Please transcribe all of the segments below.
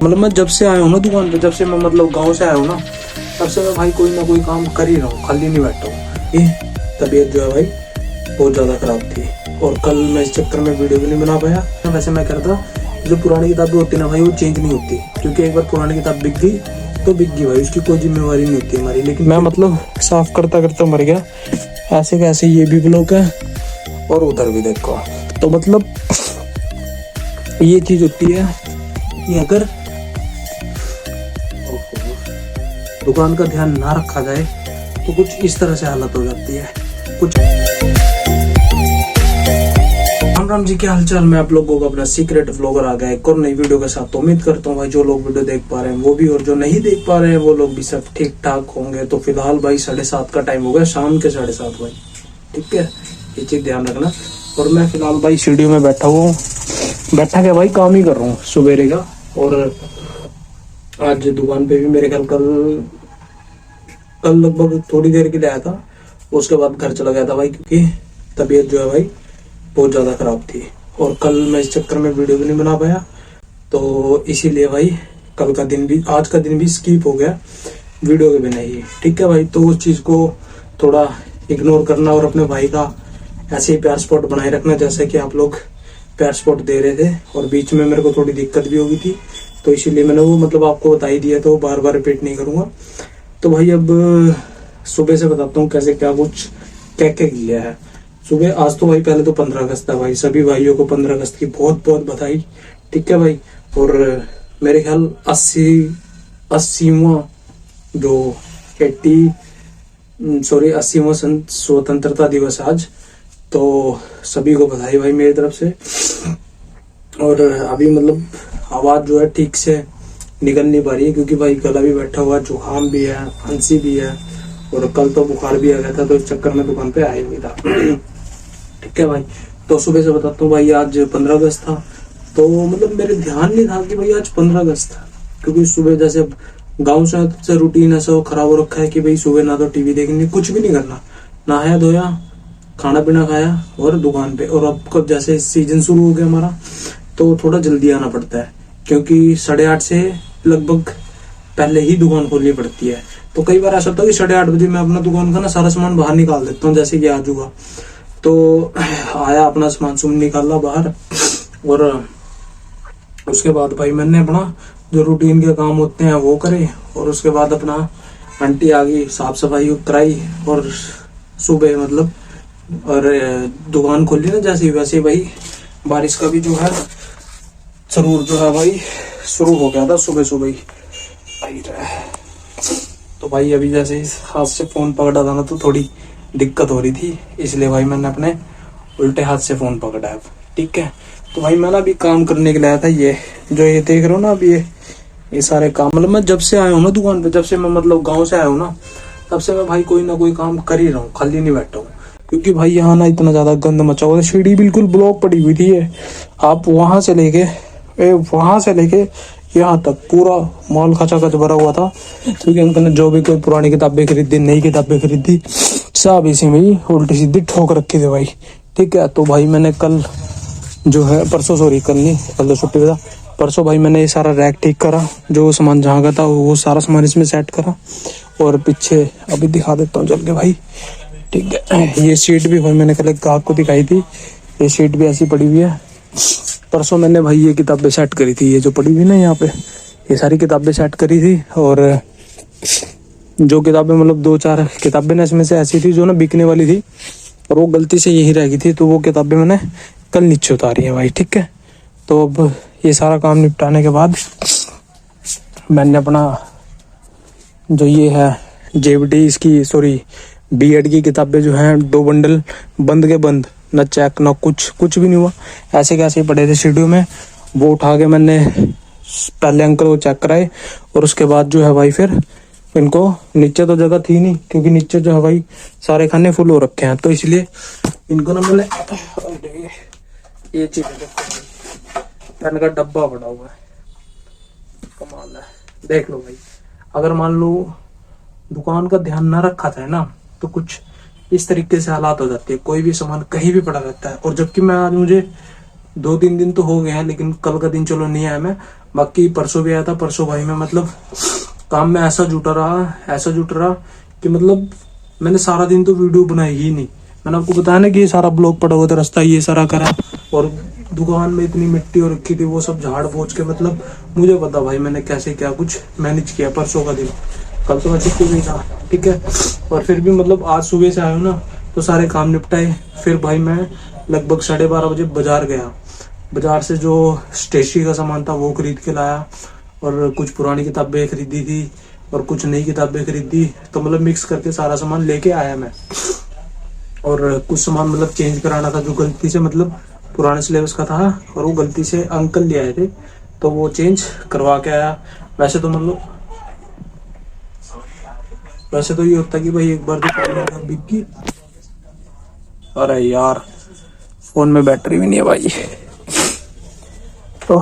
मतलब मैं जब से आया हूँ ना दुकान पे, जब से मैं मतलब गांव से आया हूँ ना, तब से मैं भाई कोई ना कोई काम कर ही रहा हूँ, खाली नहीं बैठा हूँ। ये तबीयत जो है भाई बहुत ज़्यादा ख़राब थी, और कल मैं इस चक्कर में वीडियो भी नहीं बना पाया। वैसे मैं करता, जो पुरानी किताबें होती है ना भाई, वो चेंज नहीं होती, क्योंकि एक बार पुरानी किताब बिक गई तो बिक गई भाई, उसकी कोई जिम्मेवारी नहीं होती हमारी। लेकिन मैं मतलब साफ करता करता मर गया। ऐसे कैसे ये भी ब्लॉक है और उधर भी देखो। तो मतलब ये चीज़ होती है कि अगर दुकान का ध्यान ना रखा जाए तो कुछ इस तरह से हालत हो जाती है। कुछ राम जी, क्या हालचाल। मैं आप लोगों को अपना सीक्रेट व्लॉगर आ गया एक और नई वीडियो के साथ। तो उम्मीद करता हूँ भाई जो लोग वीडियो देख पा रहे हैं वो भी, और जो नहीं देख पा रहे हैं वो लोग भी सब ठीक ठाक होंगे। तो फिलहाल भाई 7:30 का टाइम हो गया, शाम के 7:30 भाई, ठीक है, ये चीज ध्यान रखना। और मैं फिलहाल भाई स्टूडियो में बैठा हुआ हूँ, बैठा के भाई काम ही कर रहा हूँ सुबेरे का। और आज दुकान पे भी मेरे ख्याल कल लगभग थोड़ी देर के लिए आया था, उसके बाद घर चला गया था भाई, क्योंकि तबीयत जो है भाई बहुत ज़्यादा ख़राब थी। और कल मैं इस चक्कर में वीडियो भी नहीं बना पाया, तो इसीलिए भाई कल का दिन भी, आज का दिन भी स्किप हो गया वीडियो के बिना ही, ठीक है भाई। तो उस चीज़ को थोड़ा इग्नोर करना और अपने भाई का ऐसे ही प्यार स्पॉट बनाए रखना, जैसे कि आप लोग प्यार स्पॉट दे रहे थे। और बीच में मेरे को थोड़ी दिक्कत भी हो गई थी, तो इसीलिए मैंने वो मतलब आपको बता ही दिया, तो बार बार रिपीट नहीं करूँगा। तो भाई अब सुबह से बताता हूँ कैसे क्या कुछ क्या क्या किया है सुबह। आज तो भाई पहले तो 15 अगस्त था भाई, सभी भाइयों को 15 अगस्त की बहुत बहुत बधाई, ठीक है भाई। और मेरे ख्याल 80वां जो 80वां स्वतंत्रता दिवस आज, तो सभी को बधाई भाई मेरी तरफ से। और अभी मतलब आवाज जो है ठीक से निकल नहीं पा रही है, क्योंकि भाई गला भी बैठा हुआ है, जुकाम भी है, खांसी भी है, और कल तो बुखार भी आ गया था, तो इस चक्कर में दुकान पे आया नहीं था, ठीक है भाई। तो सुबह से बताता हूँ भाई, आज 15 अगस्त था, तो मतलब मेरे ध्यान नहीं था कि भाई आज 15 अगस्त था, क्योंकि सुबह जैसे गांव से रूटीन ऐसा खराब हो रखा है कि भाई सुबह ना तो टीवी देखनी, कुछ भी नहीं करना, नहाया धोया, खाना पीना खाया और दुकान पे। और अब कब जैसे सीजन शुरू हो गया हमारा, तो थोड़ा जल्दी आना पड़ता है, क्योंकि 8:30 से लगभग पहले ही दुकान खोलनी पड़ती है। तो कई बार ऐसा होता है कि 8:30 बजे मैं अपना दुकान का ना सारा सामान बाहर निकाल देता हूँ, जैसे कि आज हुआ। तो आया, अपना सामान सुन निकाला बाहर, और उसके बाद भाई मैंने अपना जो रूटीन के काम होते हैं वो करे, और उसके बाद अपना आंटी आ गई, साफ सफाई कराई, और सुबह मतलब और दुकान खोली ना जैसे वैसे भाई बारिश का भी जो है जरूर जो है भाई शुरू हो गया था सुबह सुबह ही। तो भाई अभी जैसे हाथ से फोन पकड़ा था ना, तो थोड़ी दिक्कत हो रही थी, इसलिए भाई मैंने अपने उल्टे हाथ से फोन पकड़ा है, ठीक है। तो भाई मैं ना अभी काम करने के लिए आया था, ये जो ये देख रहे हो ना अभी ये सारे काम, मतलब मैं जब से आया हूँ ना दुकान पे, जब से मैं मतलब गांव से आया हूँ ना, तब से मैं भाई कोई ना कोई काम कर ही रहा हूँ, खाली नहीं बैठा हूँ। क्योंकि भाई यहाँ ना इतना ज्यादा गंद मचा हुआ था, सीढ़ी बिल्कुल ब्लॉक पड़ी हुई थी। आप वहां से लेके यहाँ तक पूरा मॉल खचाखच भरा हुआ था, क्योंकि अंकल ने जो भी कोई पुरानी किताबें खरीदी, नई किताबें खरीदी, सब इसी में ही उल्टी सीधी ठोक रखी थी भाई, ठीक है। तो भाई मैंने कल जो है परसों कल तो छुट्टी था, परसों भाई मैंने ये सारा रैक ठीक करा, जो सामान जहाँ का था वो सारा सामान इसमें सेट करा। और पीछे अभी दिखा देता हूँ चल के भाई, ठीक है। ये शीट भी भाई मैंने कल एक ग्राहक को दिखाई थी, ये शीट भी ऐसी पड़ी हुई है। परसों मैंने भाई ये किताबें सेट करी थी, ये जो पड़ी हुई ना यहाँ पे, ये सारी किताबें सेट करी थी। और जो किताबें मतलब 2-4 किताबें ना इसमें से ऐसी थी जो ना बिकने वाली थी, और वो गलती से यही रह गई थी, तो वो किताबें मैंने कल नीचे उतारी है भाई, ठीक है। तो अब ये सारा काम निपटाने के बाद मैंने अपना जो ये है जेबीटी इसकी बीएड की किताबें जो हैं 2 बंडल बंद के बंद, न चेक न कुछ भी नहीं हुआ, ऐसे कैसे पड़े थे स्टूडियो में, वो उठा के मैंने पहले अंकल को चेक कराए, और उसके बाद जो है भाई फिर इनको, नीचे तो जगह थी नहीं, क्योंकि नीचे जो है भाई सारे खाने फुल हो रखे हैं, तो इसलिए इनको ना मैंने ये चीज पेन का डब्बा पड़ा हुआ है, कमाल है, देख लो भाई। अगर मान लो दुकान का ध्यान ना रखा जाए ना, तो कुछ इस तरीके से हालात हो जाती है, कोई भी सामान कहीं भी पड़ा रहता है। और जबकि मैं आज मुझे 2-3 दिन तो हो गए हैं, लेकिन कल का दिन चलो नहीं आया मैं। बाकी परसों भी आया था। परसों भाई मैं मतलब काम में ऐसा जुटा रहा कि मतलब मैंने सारा दिन तो वीडियो बनाई ही नहीं। मैंने आपको बताया ना कि ये सारा ब्लॉक पड़ा हुआ था, रास्ता ये सारा करा, और दुकान में इतनी मिट्टी और रखी थी, वो सब झाड़ पोंछ के मतलब मुझे पता भाई मैंने कैसे क्या कुछ मैनेज किया परसों का दिन। कल तो मैं छुट्टी भी था, ठीक है। और फिर भी मतलब आज सुबह से आया हूँ ना, तो सारे काम निपटाए। फिर भाई मैं लगभग 12:30 बजे बाजार गया। बाजार से जो स्टेशनरी का सामान था वो खरीद के लाया, और कुछ पुरानी किताबें खरीदी थी और कुछ नई किताबें खरीदी। तो मतलब मिक्स करके सारा सामान लेके आया मैं। और कुछ सामान मतलब चेंज कराना था, जो गलती से मतलब पुराने सिलेबस का था और वो गलती से अंकल ले आए थे, तो वो चेंज करवा के आया। वैसे तो मतलब वैसे तो ये होता कि भाई एक बार तो बिक गई। अरे यार फोन में बैटरी भी नहीं है भाई। तो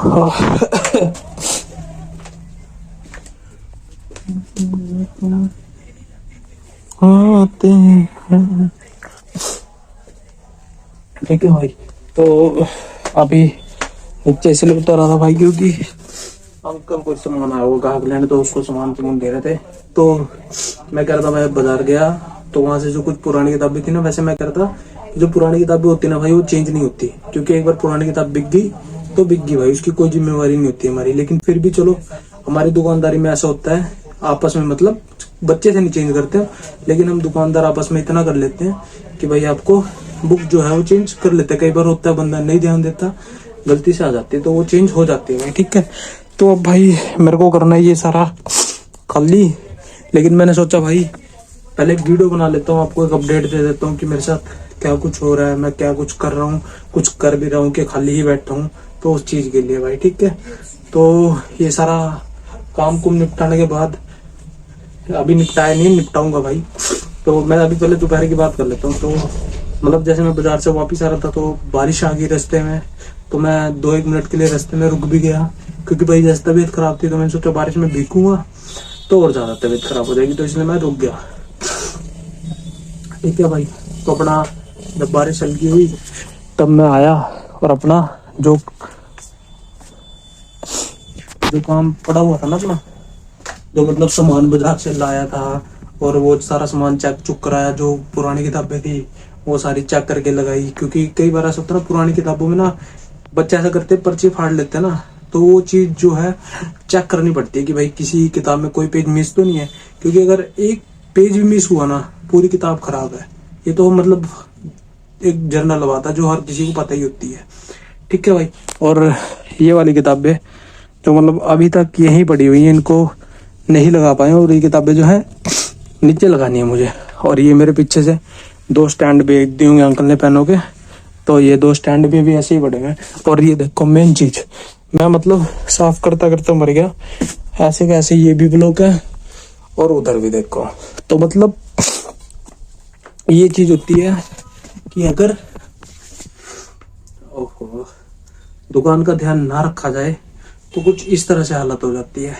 आते हैं, ठीक है भाई। तो अभी नीचे इसलिए उतर रहा था भाई, क्योंकि अंकल को सामान आया वो ग्राहक लेने, तो उसको सामान दे रहे थे। तो मैं कह रहा था मैं बाजार गया, तो वहां से जो कुछ पुरानी किताबें थी ना, वैसे मैं कह रहा था जो पुरानी किताबें होती ना भाई वो चेंज नहीं होती, क्योंकि एक बार पुरानी किताब बिक गई तो बिक गई भाई, उसकी कोई जिम्मेवारी नहीं होती हमारी। लेकिन फिर भी चलो हमारी दुकानदारी में ऐसा होता है, आपस में मतलब बच्चे से नहीं चेंज करते, लेकिन हम दुकानदार आपस में इतना कर लेते हैं कि भाई आपको बुक जो है वो चेंज कर लेते हैं। कई बार होता है बंदा नहीं ध्यान देता, गलती से आ जाती है, तो वो चेंज हो जाती है भाई, ठीक है। तो अब भाई मेरे को करना है ये सारा खाली, लेकिन मैंने सोचा भाई पहले एक वीडियो बना लेता हूँ, आपको एक अपडेट दे देता हूँ कि मेरे साथ क्या कुछ हो रहा है, मैं क्या कुछ कर रहा हूँ, कुछ कर भी रहा हूँ कि खाली ही बैठा हूँ, तो उस चीज के लिए भाई, ठीक है। तो ये सारा काम कुम निपटाने के बाद, अभी निपटाया नहीं, निपटाऊंगा भाई। तो मैं अभी पहले दोपहर की बात कर लेता हूँ। तो मतलब जैसे मैं बाजार से वापस आ रहा था, तो बारिश आ गई रास्ते में, तो मैं 2-1 मिनट के लिए रास्ते में रुक भी गया, क्योंकि भाई जैसे तबीयत खराब थी, तो मैंने सोचा बारिश में भीगूंगा तो और ज्यादा तबीयत खराब हो जाएगी, तो इसलिए मैं रुक गया, ठीक है भाई। तो अपना जब बारिश हल्की हुई तब मैं आया, और अपना जो जो काम पड़ा हुआ था ना, अपना जो मतलब सामान बाजार से लाया था, और वो सारा सामान चेक चुक कराया, जो पुरानी किताबें थी वो सारी चेक करके लगाई। क्योंकि कई बार ऐसा होता है ना पुरानी किताबों में ना, बच्चे ऐसा करते हैं पर्ची फाड़ लेते हैं ना, तो वो चीज जो है चेक करनी पड़ती है कि भाई किसी किताब में कोई पेज मिस तो नहीं है, क्योंकि अगर एक पेज भी मिस हुआ ना पूरी किताब खराब है। ये तो मतलब एक जर्नल बात है जो हर किसी को पता ही होती है, ठीक है भाई। और ये वाली किताबें जो मतलब अभी तक यहीं पड़ी हुई है, इनको नहीं लगा पाए, और ये किताबें जो है नीचे लगानी है मुझे। और ये मेरे पीछे से 2 स्टैंड भी दिए होंगे अंकल ने पेनों के, तो ये 2 स्टैंड भी ऐसे ही पड़े हुए। और ये देखो मेन चीज, मैं मतलब साफ करता करता मर गया, ऐसे कैसे ये भी ब्लॉक है और उधर भी देखो। तो मतलब ये चीज होती है कि अगर ओहो दुकान का ध्यान ना रखा जाए तो कुछ इस तरह से हालत हो जाती है।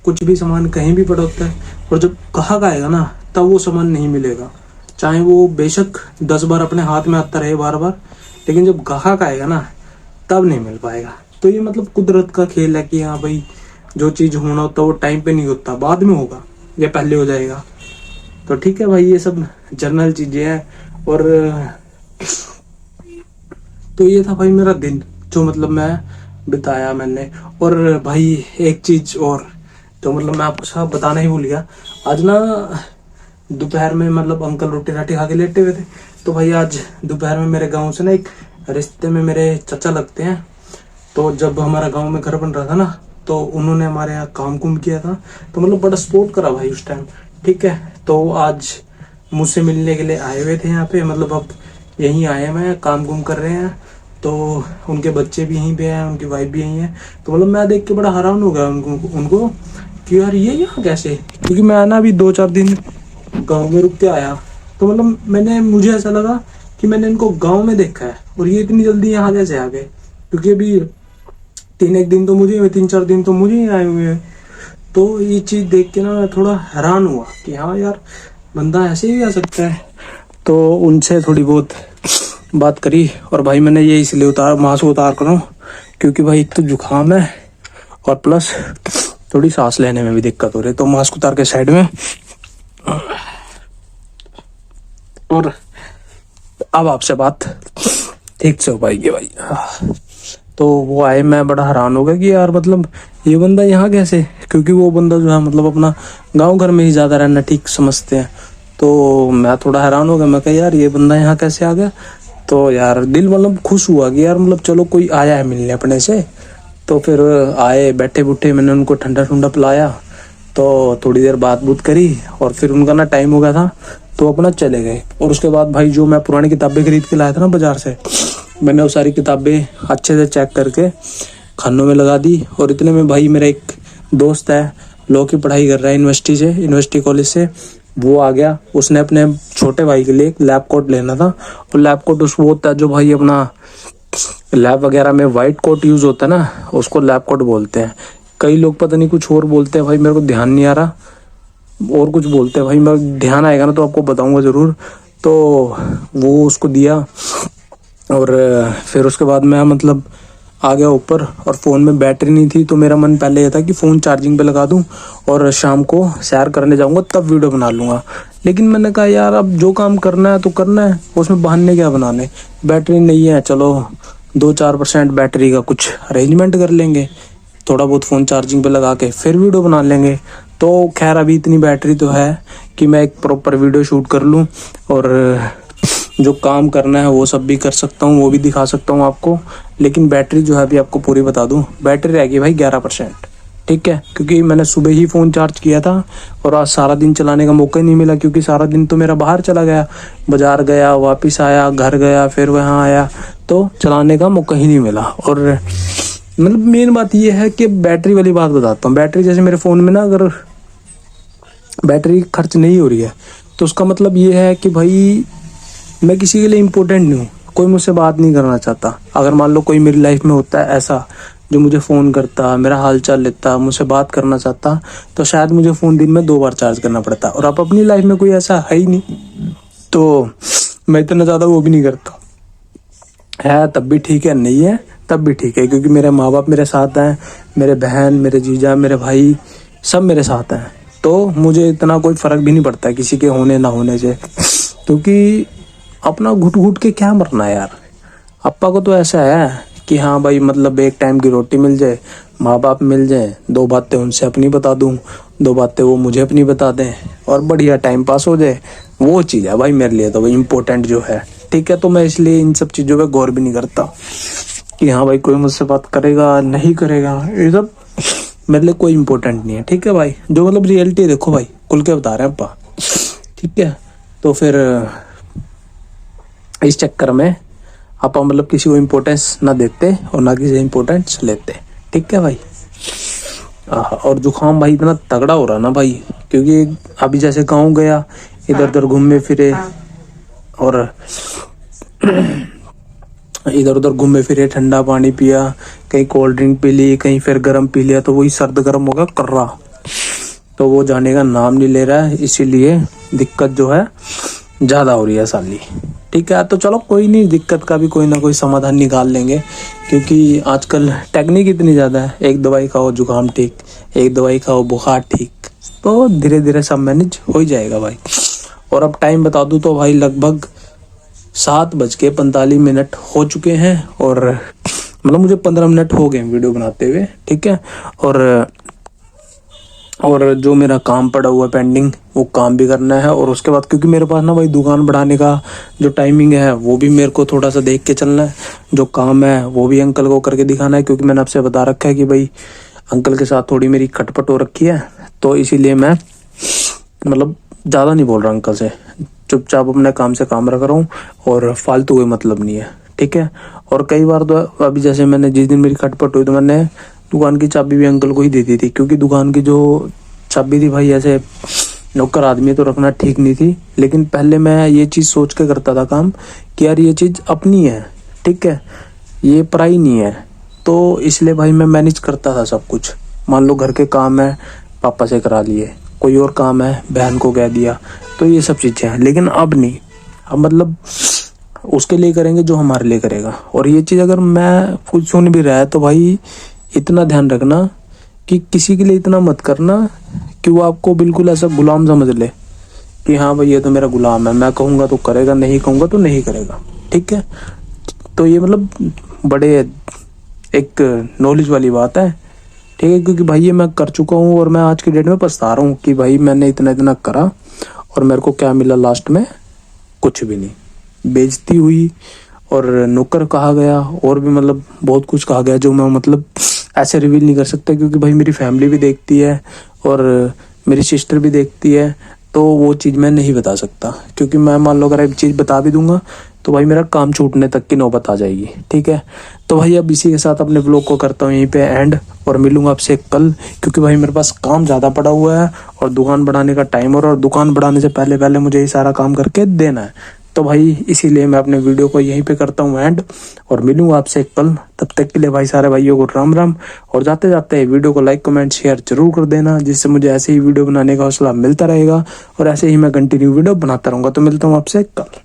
कुछ भी सामान कहीं भी पड़ा होता है, और जब ग्राहक आएगा ना तब वो सामान नहीं मिलेगा, चाहे वो बेशक 10 बार अपने हाथ में आता रहे बार बार, लेकिन जब ग्राहक आएगा ना तब नहीं मिल पाएगा। तो ये मतलब कुदरत का खेल है कि हाँ भाई जो चीज होना होता है वो टाइम पे नहीं होता, बाद में होगा या पहले हो जाएगा। तो ठीक है भाई, ये सब जनरल चीजें हैं। और तो ये था भाई मेरा दिन, जो मतलब मैं बिताया मैंने। और भाई एक चीज और, तो मतलब मैं आपको सब बताना ही भूल गया। आज ना दोपहर में मतलब अंकल रोटी राटी खा के लेटे हुए थे, तो भाई आज दोपहर में मेरे गांव से ना एक रिश्ते में मेरे चाचा लगते हैं, तो जब हमारा गांव में घर बन रहा था ना, तो उन्होंने हमारे यहाँ काम कुम किया था, तो मतलब बड़ा सपोर्ट करा भाई उस टाइम, ठीक है। तो आज मुझसे मिलने के लिए आए हुए थे यहाँ पे, मतलब अब यहीं आए हैं, काम कुम कर रहे हैं। तो उनके बच्चे भी यहीं पे हैं, उनकी वाइफ भी यहीं है। तो मतलब मैं देख के बड़ा हैरान हो गया उनको कि यार ये यहाँ कैसे, क्योंकि मैं ना अभी 2-4 दिन गांव में रुक के आया, तो मतलब मुझे ऐसा लगा कि मैंने इनको गांव में देखा है, और ये इतनी जल्दी यहाँ कैसे आ गए, क्योंकि अभी 3-1 दिन तो मुझे, 3-4 दिन तो मुझे ही आए हुए हैं। तो ये चीज देख के ना मैं थोड़ा हैरान हुआ कि हाँ यार बंदा ऐसे ही आ सकता है। तो उनसे थोड़ी बहुत बात करी। और भाई मैंने ये इसलिए मास्क उतार कर हूँ क्योंकि भाई एक तो जुकाम है और प्लस थोड़ी सांस लेने में भी दिक्कत हो रही है, तो मास्क उतार के साइड में। और अब आपसे बात ठीक से हो पाएगी भाई। तो वो आए, मैं बड़ा हैरान हो गया कि यार मतलब ये बंदा यहाँ कैसे, क्योंकि वो बंदा जो है मतलब अपना गांव घर में ही ज्यादा रहना ठीक समझते हैं। तो मैं थोड़ा हैरान हो गया, मैं कहा यार ये बंदा यहाँ कैसे आ गया। तो यार दिल मतलब खुश हुआ कि यार मतलब चलो कोई आया है मिलने अपने से। तो फिर आए, बैठे बुठे, मैंने उनको ठंडा ठंडा पिलाया, तो थोड़ी देर बात बूत करी और फिर उनका ना टाइम हो गया था तो अपना चले गए। और उसके बाद भाई जो मैं पुरानी किताबें खरीद के लाया था ना बाजार से, मैंने वो सारी किताबें अच्छे से चेक करके खानों में लगा दी। और इतने में भाई मेरा एक दोस्त है, लॉ की पढ़ाई कर रहा है यूनिवर्सिटी कॉलेज से, वो आ गया। उसने अपने छोटे भाई के लिए एक लैब कोट लेना था। और लैब कोट उसको होता है जो भाई अपना लैब वगैरह में वाइट कोट यूज होता है ना, उसको लैब कोट बोलते हैं। कई लोग पता नहीं कुछ और बोलते हैं भाई, मेरे को ध्यान नहीं आ रहा, और कुछ बोलते हैं भाई, मैं ध्यान आएगा ना तो आपको बताऊंगा जरूर। तो वो उसको दिया और फिर उसके बाद मैं मतलब आ गया ऊपर। और फ़ोन में बैटरी नहीं थी तो मेरा मन पहले ये था कि फ़ोन चार्जिंग पे लगा दूं और शाम को सैर करने जाऊंगा तब वीडियो बना लूंगा। लेकिन मैंने कहा यार अब जो काम करना है तो करना है, उसमें बहाने क्या बनाने। बैटरी नहीं है, चलो 2-4% बैटरी का कुछ अरेंजमेंट कर लेंगे, थोड़ा बहुत फ़ोन चार्जिंग पे लगा के फिर वीडियो बना लेंगे। तो खैर अभी इतनी बैटरी तो है कि मैं एक प्रॉपर वीडियो शूट कर लूँ और जो काम करना है वो सब भी कर सकता हूँ, वो भी दिखा सकता हूँ आपको। लेकिन बैटरी जो है अभी आपको पूरी बता दूँ, बैटरी रहेगी भाई 11%, ठीक है। क्योंकि मैंने सुबह ही फ़ोन चार्ज किया था और आज सारा दिन चलाने का मौका ही नहीं मिला, क्योंकि सारा दिन तो मेरा बाहर चला गया, बाजार गया, वापस आया, घर गया, फिर वहाँ आया, तो चलाने का मौका ही नहीं मिला। और मतलब मेन बात ये है कि बैटरी वाली बात बताता हूँ। बैटरी जैसे मेरे फ़ोन में ना अगर बैटरी खर्च नहीं हो रही है तो उसका मतलब ये है कि भाई मैं किसी के लिए इम्पोर्टेंट नहीं हूँ, कोई मुझसे बात नहीं करना चाहता। अगर मान लो कोई मेरी लाइफ में होता है ऐसा जो मुझे फ़ोन करता, मेरा हाल चाल लेता, मुझसे बात करना चाहता, तो शायद मुझे फ़ोन दिन में 2 बार चार्ज करना पड़ता। और अब अपनी लाइफ में कोई ऐसा है ही नहीं, तो मैं इतना ज़्यादा वो भी नहीं करता। है तब भी ठीक है, नहीं है तब भी ठीक है, क्योंकि मेरे माँ बाप मेरे साथ हैं, मेरे बहन, मेरे जीजा, मेरे भाई सब मेरे साथ हैं। तो मुझे इतना कोई फ़र्क भी नहीं पड़ता किसी के होने ना होने से, क्योंकि अपना घुट घुट के क्या मरना है यार। अप्पा को तो ऐसा है कि हाँ भाई मतलब एक टाइम की रोटी मिल जाए, माँ बाप मिल जाए, 2 बातें उनसे अपनी बता दूँ, 2 बातें वो मुझे अपनी बता दें और बढ़िया टाइम पास हो जाए, वो चीज़ है भाई मेरे लिए तो भाई इम्पोर्टेंट जो है, ठीक है। तो मैं इसलिए इन सब चीज़ों पे गौर भी नहीं करता कि हाँ भाई कोई मुझसे बात करेगा नहीं करेगा, ये सब मेरे लिए कोई इम्पोर्टेंट नहीं है, ठीक है भाई। जो मतलब रियलिटी देखो भाई, खुल के बता रहे हैं अप्पा, ठीक है। तो फिर इस चक्कर में आप मतलब किसी को इम्पोर्टेंस ना देते और ना किसी इम्पोर्टेंस लेते, ठीक है भाई। और जुकाम भाई इतना तगड़ा हो रहा ना भाई, क्योंकि अभी जैसे गाँव गया, इधर उधर घूमे फिरे और इधर उधर घूमे फिरे, ठंडा पानी पिया, कहीं कोल्ड ड्रिंक पी ली, कहीं फिर गर्म पी लिया, तो वही सर्द गर्म हो गया कर रहा, तो वो जाने का नाम नहीं ले रहा है, इसीलिए दिक्कत जो है ज़्यादा हो रही है साली, ठीक है। तो चलो कोई नहीं, दिक्कत का भी कोई ना कोई समाधान निकाल लेंगे, क्योंकि आजकल टेक्निक इतनी ज़्यादा है, एक दवाई खाओ जुकाम ठीक, एक दवाई खाओ बुखार ठीक, तो धीरे धीरे सब मैनेज हो ही जाएगा भाई। और अब टाइम बता दूँ तो भाई लगभग 7:45 हो चुके हैं और मतलब मुझे 15 मिनट हो गए वीडियो बनाते हुए, ठीक है। और जो मेरा काम पड़ा हुआ पेंडिंग, वो काम भी करना है। और उसके बाद क्योंकि मेरे पास ना भाई दुकान बढ़ाने का जो टाइमिंग है वो भी मेरे को थोड़ा सा देख के चलना है, जो काम है वो भी अंकल को करके दिखाना है, क्योंकि मैंने आपसे बता रखा है कि भाई अंकल के साथ थोड़ी मेरी खटपट हो रखी है, तो इसीलिए मैं मतलब ज़्यादा नहीं बोल रहा अंकल से, चुपचाप अपने काम से काम रख रहा हूँ और फालतू कोई मतलब नहीं है, ठीक है। और कई बार तो अभी जैसे मैंने जिस दिन मेरी खटपट हुई तो मैंने दुकान की चाबी भी अंकल को ही दे दी थी, क्योंकि दुकान की जो चाबी थी भाई ऐसे नौकर आदमी तो रखना ठीक नहीं थी। लेकिन पहले मैं ये चीज़ सोच के करता था काम कि यार ये चीज़ अपनी है, ठीक है, ये पराई नहीं है, तो इसलिए भाई मैं मैनेज करता था सब कुछ। मान लो घर के काम है पापा से करा लिए, कोई और काम है बहन को कह दिया, तो ये सब चीज़ें हैं। लेकिन अब नहीं, अब मतलब उसके लिए करेंगे जो हमारे लिए करेगा। और ये चीज़ अगर मैं कुछ सुन भी रहा है तो भाई इतना ध्यान रखना कि किसी के लिए इतना मत करना कि वो आपको बिल्कुल ऐसा गुलाम समझ ले कि हाँ भाई ये तो मेरा गुलाम है, मैं कहूँगा तो करेगा, नहीं कहूँगा तो नहीं करेगा। ठीक है, तो ये मतलब बड़े एक नॉलेज वाली बात है। ठीक है, क्योंकि भाई ये मैं कर चुका हूँ और मैं आज की डेट में पछता रहा हूँ कि भाई मैंने इतना इतना करा और मेरे को क्या मिला लास्ट में, कुछ भी नहीं। बेइज्जती हुई और नौकर कहा गया और भी मतलब बहुत कुछ कहा गया जो मैं मतलब ऐसे रिवील नहीं कर सकता, क्योंकि भाई मेरी फैमिली भी देखती है और मेरी सिस्टर भी देखती है, तो वो चीज़ मैं नहीं बता सकता। क्योंकि मैं मान लो अगर एक चीज़ बता भी दूंगा तो भाई मेरा काम छूटने तक की नौबत आ जाएगी। ठीक है, तो भाई अब इसी के साथ अपने ब्लॉग को करता हूँ यहीं पे एंड, और मिलूंगा आपसे कल, क्योंकि भाई मेरे पास काम ज़्यादा पड़ा हुआ है और दुकान बढ़ाने का टाइम और दुकान बढ़ाने से पहले पहले मुझे ये सारा काम करके देना है। तो भाई इसीलिए मैं अपने वीडियो को यहीं पे करता हूँ एंड, और मिलूंगा आपसे कल। तब तक के लिए भाई सारे भाइयों को राम राम। और जाते जाते वीडियो को लाइक कमेंट शेयर जरूर कर देना, जिससे मुझे ऐसे ही वीडियो बनाने का हौसला मिलता रहेगा और ऐसे ही मैं कंटिन्यू वीडियो बनाता रहूंगा। तो मिलता हूँ आपसे कल।